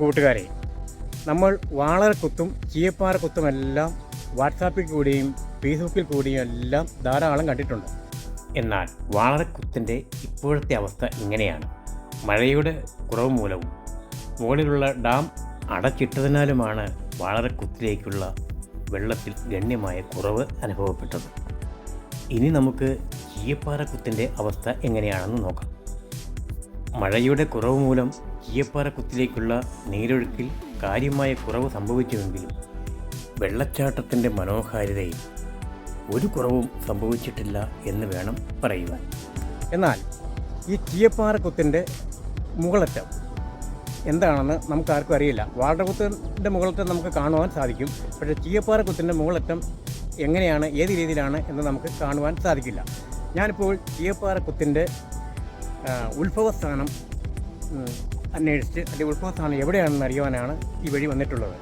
കൂട്ടുകാരെ, നമ്മൾ വാളരക്കുത്തും ചീയപ്പാറക്കുത്തുമെല്ലാം വാട്സാപ്പിൽ കൂടിയും ഫേസ്ബുക്കിൽ കൂടിയും എല്ലാം ധാരാളം കണ്ടിട്ടുണ്ട്. എന്നാൽ വാളരക്കുത്തിൻ്റെ ഇപ്പോഴത്തെ അവസ്ഥ ഇങ്ങനെയാണ്. മഴയുടെ കുറവ് മൂലവും മുകളിലുള്ള ഡാം അടച്ചിട്ടതിനാലുമാണ് വാളരക്കുത്തിലേക്കുള്ള വെള്ളത്തിൽ ഗണ്യമായ കുറവ് അനുഭവപ്പെട്ടത്. ഇനി നമുക്ക് ചീയപ്പാറക്കുത്തിൻ്റെ അവസ്ഥ എങ്ങനെയാണെന്ന് നോക്കാം. മഴയുടെ കുറവ് മൂലം ചീയപ്പാറക്കുത്തിലേക്കുള്ള നീരൊഴുക്കിൽ കാര്യമായ കുറവ് സംഭവിച്ചുവെങ്കിലും വെള്ളച്ചാട്ടത്തിൻ്റെ മനോഹാരിതയിൽ ഒരു കുറവും സംഭവിച്ചിട്ടില്ല എന്ന് വേണം പറയുവാൻ. എന്നാൽ ഈ ചീയപ്പാറക്കുത്തിൻ്റെ മുകളറ്റം എന്താണെന്ന് നമുക്കാർക്കും അറിയില്ല. വാളരക്കുത്തിൻ്റെ മുകളറ്റം നമുക്ക് കാണുവാൻ സാധിക്കും. പക്ഷേ ചീയപ്പാറക്കുത്തിൻ്റെ മുകളറ്റം എങ്ങനെയാണ്, ഏത് രീതിയിലാണ് എന്ന് നമുക്ക് കാണുവാൻ സാധിക്കില്ല. ഞാനിപ്പോൾ ചീയപ്പാറക്കുത്തിൻ്റെ ഉത്ഭവസ്ഥാനം അന്വേഷിച്ച് അതിൻ്റെ ഉത്ഭവസ്ഥാനം എവിടെയാണെന്ന് അറിയുവാനാണ് ഈ വഴി വന്നിട്ടുള്ളത്.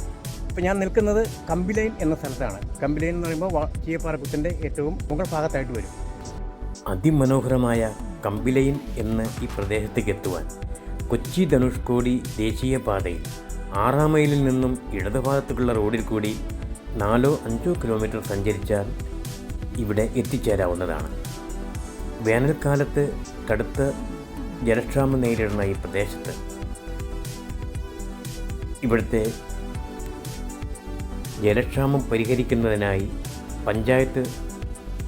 ഇപ്പോൾ ഞാൻ നിൽക്കുന്നത് കമ്പിലൈൻ എന്ന സ്ഥലത്താണ്. കമ്പിലൈൻ എന്ന് പറയുമ്പോൾ ചീയപ്പാറക്കുത്തിൻ്റെ ഏറ്റവും മുകൾ ഭാഗത്തായിട്ട് വരും. അതിമനോഹരമായ കമ്പിലൈൻ എന്ന ഈ പ്രദേശത്തേക്ക് എത്തുവാൻ കൊച്ചി ധനുഷ്കോടി ദേശീയപാതയിൽ 6 മൈലിൽ നിന്നും ഇടതുഭാഗത്തുള്ള റോഡിൽ കൂടി 4-5 കിലോമീറ്റർ സഞ്ചരിച്ചാൽ ഇവിടെ എത്തിച്ചേരാവുന്നതാണ്. വേനൽക്കാലത്ത് കടുത്ത ജലക്ഷാമം നേരിടുന്ന ഈ പ്രദേശത്ത് ഇവിടുത്തെ ജലക്ഷാമം പരിഹരിക്കുന്നതിനായി പഞ്ചായത്ത്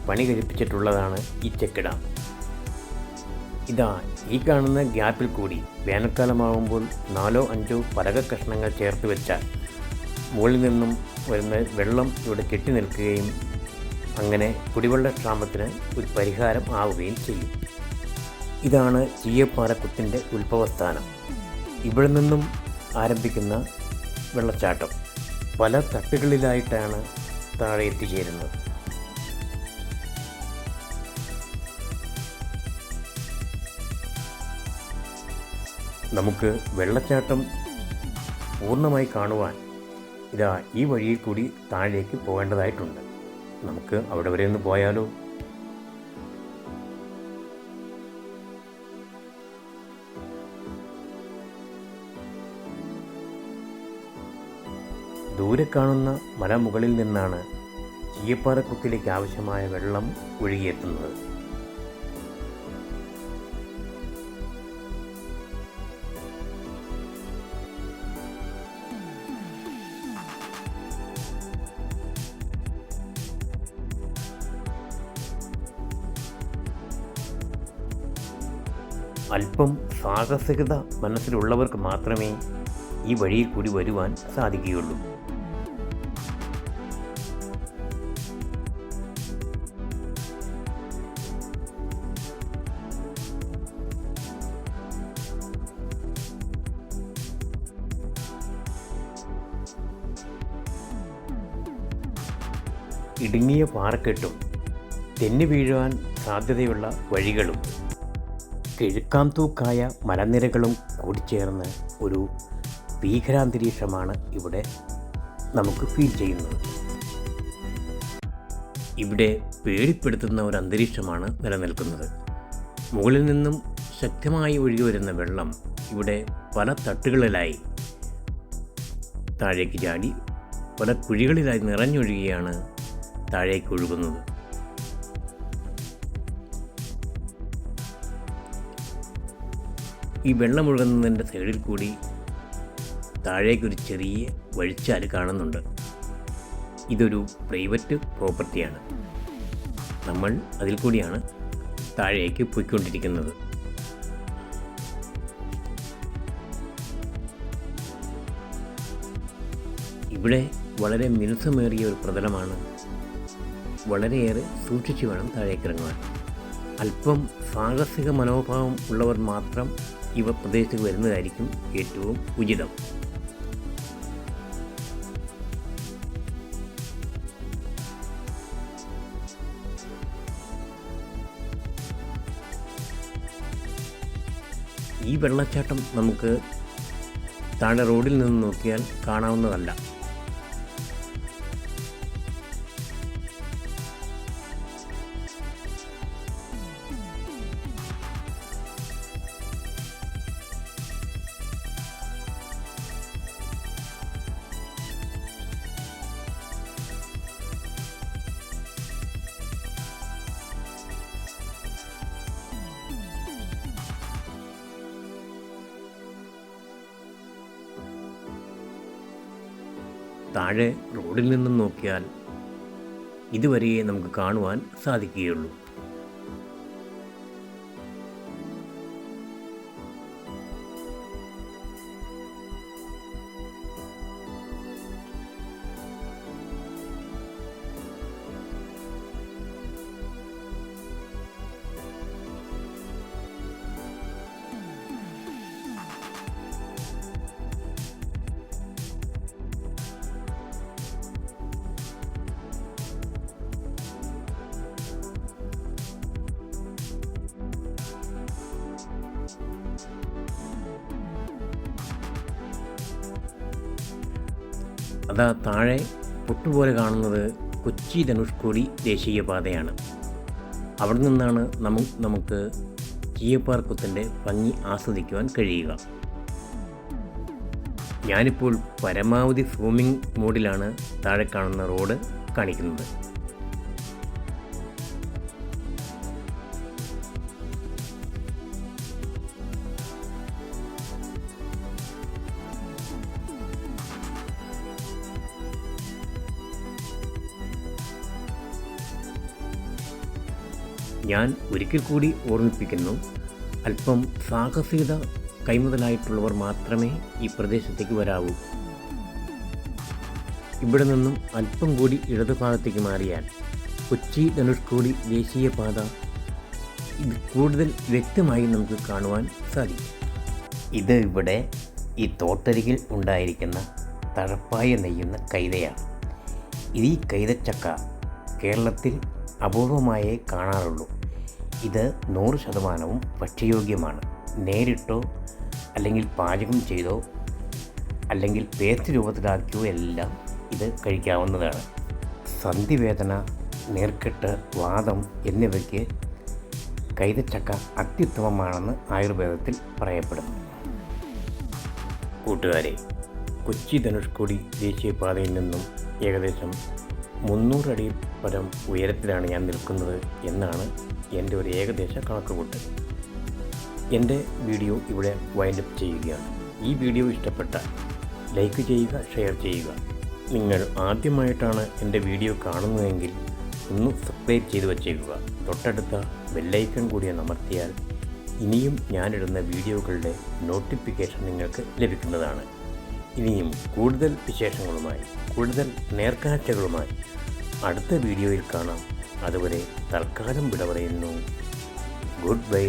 പണി കഴിപ്പിച്ചിട്ടുള്ളതാണ് ഈ ചെക്ക് ഡാം. ഇതാ ഈ കാണുന്ന ഗ്യാപ്പിൽ കൂടി വേനൽക്കാലമാകുമ്പോൾ 4-5 പലക കഷ്ണങ്ങൾ ചേർത്ത് വെച്ചാൽ മുകളിൽ നിന്നും വരുന്ന വെള്ളം ഇവിടെ കെട്ടി നിൽക്കുകയും അങ്ങനെ കുടിവെള്ളക്ഷാമത്തിന് ഒരു പരിഹാരം ആവുകയും ചെയ്യും. ഇതാണ് ചീയപ്പാറക്കുത്തിൻ്റെ ഉത്ഭവസ്ഥാനം. ഇവിടെ നിന്നും ആരംഭിക്കുന്ന വെള്ളച്ചാട്ടം പല തട്ടുകളിലായിട്ടാണ് താഴെ എത്തിച്ചേരുന്നത്. നമുക്ക് വെള്ളച്ചാട്ടം പൂർണ്ണമായി കാണുവാൻ ഇതാ ഈ വഴിയിൽ കൂടി താഴേക്ക് പോകേണ്ടതായിട്ടുണ്ട്. നമുക്ക് അവിടെ വരെ ഒന്ന് പോയാലോ? ദൂരെ കാണുന്ന മലമുകളിൽ നിന്നാണ് ചീയപ്പാറക്കുത്തിലേക്ക് ആവശ്യമായ വെള്ളം ഒഴുകിയെത്തുന്നത്. അല്പം സാഹസികത മനസ്സിലുള്ളവർക്ക് മാത്രമേ ഈ വഴിയിൽ കൂടി വരുവാൻ സാധിക്കുകയുള്ളൂ. ഇടുങ്ങിയ പാറക്കെട്ടും തെന്നി വീഴുവാൻ സാധ്യതയുള്ള വഴികളും കിഴുക്കാംതൂക്കായ മലനിരകളും കൂടിച്ചേർന്ന് ഒരു ഭീകരാന്തരീക്ഷമാണ് ഇവിടെ നമുക്ക് ഫീൽ ചെയ്യുന്നത്. ഇവിടെ പേടിപ്പെടുത്തുന്ന ഒരു അന്തരീക്ഷമാണ് നിലനിൽക്കുന്നത്. മുകളിൽ നിന്നും ശക്തമായി ഒഴുകി വരുന്ന വെള്ളം ഇവിടെ പല തട്ടുകളിലായി താഴേക്ക് ചാടി പല കുഴികളിലായി നിറഞ്ഞൊഴുകിയാണ് താഴേക്ക് ഒഴുകുന്നത്. ഈ വെള്ളമൊഴുകുന്നതിൻ്റെ സൈഡിൽ കൂടി താഴേക്കൊരു ചെറിയ വഴിച്ചാൽ കാണുന്നുണ്ട്. ഇതൊരു പ്രൈവറ്റ് പ്രോപ്പർട്ടിയാണ്. നമ്മൾ അതിൽ കൂടിയാണ് താഴേക്ക് പോയിക്കൊണ്ടിരിക്കുന്നത്. ഇവിടെ വളരെ മിനുസമേറിയ ഒരു പ്രതലമാണ്. വളരെയേറെ സൂക്ഷിച്ചു വേണം താഴേക്ക് ഇറങ്ങുവാൻ. അല്പം സാഹസിക മനോഭാവം ഉള്ളവർ മാത്രം ഇവ പ്രദേശത്തേക്ക് വരുന്നതായിരിക്കും ഏറ്റവും ഉചിതം. ഈ വെള്ളച്ചാട്ടം നമുക്ക് താഴെ റോഡിൽ നിന്ന് നോക്കിയാൽ കാണാവുന്നതല്ല. താഴെ റോഡിൽ നിന്നും നോക്കിയാൽ ഇതുവരെ നമുക്ക് കാണുവാൻ സാധിക്കുകയുള്ളൂ. അതാ താഴെ പൊട്ടുപോലെ കാണുന്നത് കൊച്ചി ധനുഷ്കോടി ദേശീയപാതയാണ്. അവിടെ നിന്നാണ് നമുക്ക് ചീയപ്പാർ കുത്തിൻ്റെ ഭംഗി ആസ്വദിക്കുവാൻ കഴിയുക. ഞാനിപ്പോൾ പരമാവധി സൂമിംഗ് മോഡിലാണ് താഴെ കാണുന്ന റോഡ് കാണിക്കുന്നത്. ഞാൻ ഒരിക്കൽ കൂടി ഓർമ്മിപ്പിക്കുന്നു, അല്പം സാഹസികത കൈമുതലായിട്ടുള്ളവർ മാത്രമേ ഈ പ്രദേശത്തേക്ക് വരാവൂ. ഇവിടെ നിന്നും അല്പം കൂടി ഇടതുഭാഗത്തേക്ക് മാറിയാൽ കൊച്ചി ധനുഷ്കോടി ദേശീയപാത ഇത് കൂടുതൽ വ്യക്തമായി നമുക്ക് കാണുവാൻ സാധിക്കും. ഇത് ഇവിടെ ഈ തോട്ടരികിൽ ഉണ്ടായിരിക്കുന്ന തഴപ്പായ നെയ്യുന്ന കൈതയാണ്. ഈ കൈതച്ചക്ക കേരളത്തിൽ അപൂർവമായേ കാണാറുള്ളൂ. ഇത് 100% ഭക്ഷ്യയോഗ്യമാണ്. നേരിട്ടോ അല്ലെങ്കിൽ പാചകം ചെയ്തോ അല്ലെങ്കിൽ പേസ്റ്റ് രൂപത്തിലാക്കിയോ എല്ലാം ഇത് കഴിക്കാവുന്നതാണ്. സന്ധിവേദന, നീർക്കെട്ട്, വാദം എന്നിവയ്ക്ക് കൈതച്ചക്ക അത്യുത്തമമാണെന്ന് ആയുർവേദത്തിൽ പറയപ്പെടുന്നു. കൂട്ടുകാരെ, കൊച്ചി ധനുഷ്കോടി ദേശീയപാതയിൽ നിന്നും ഏകദേശം 300 അടി പരം ഉയരത്തിലാണ് ഞാൻ നിൽക്കുന്നത് എന്നാണ് എൻ്റെ ഒരു ഏകദേശ കണക്കുകൂട്ട്. എൻ്റെ വീഡിയോ ഇവിടെ വൈൻഡപ്പ് ചെയ്യുകയാണ്. ഈ വീഡിയോ ഇഷ്ടപ്പെട്ടാൽ ലൈക്ക് ചെയ്യുക, ഷെയർ ചെയ്യുക. നിങ്ങൾ ആദ്യമായിട്ടാണ് എൻ്റെ വീഡിയോ കാണുന്നതെങ്കിൽ ഒന്ന് സബ്സ്ക്രൈബ് ചെയ്ത് വച്ചേക്കുക. തൊട്ടടുത്ത ബെല്ലൈക്കൺ കൂടി അമർത്തിയാൽ ഇനിയും ഞാനിടുന്ന വീഡിയോകളുടെ നോട്ടിഫിക്കേഷൻ നിങ്ങൾക്ക് ലഭിക്കുന്നതാണ്. ഇനിയും കൂടുതൽ വിശേഷങ്ങളുമായി, കൂടുതൽ നേർക്കാഴ്ചകളുമായി അടുത്ത വീഡിയോയിൽ കാണാം. അതുവരെ തൽക്കാലം വിട പറയുന്നു. Good bye.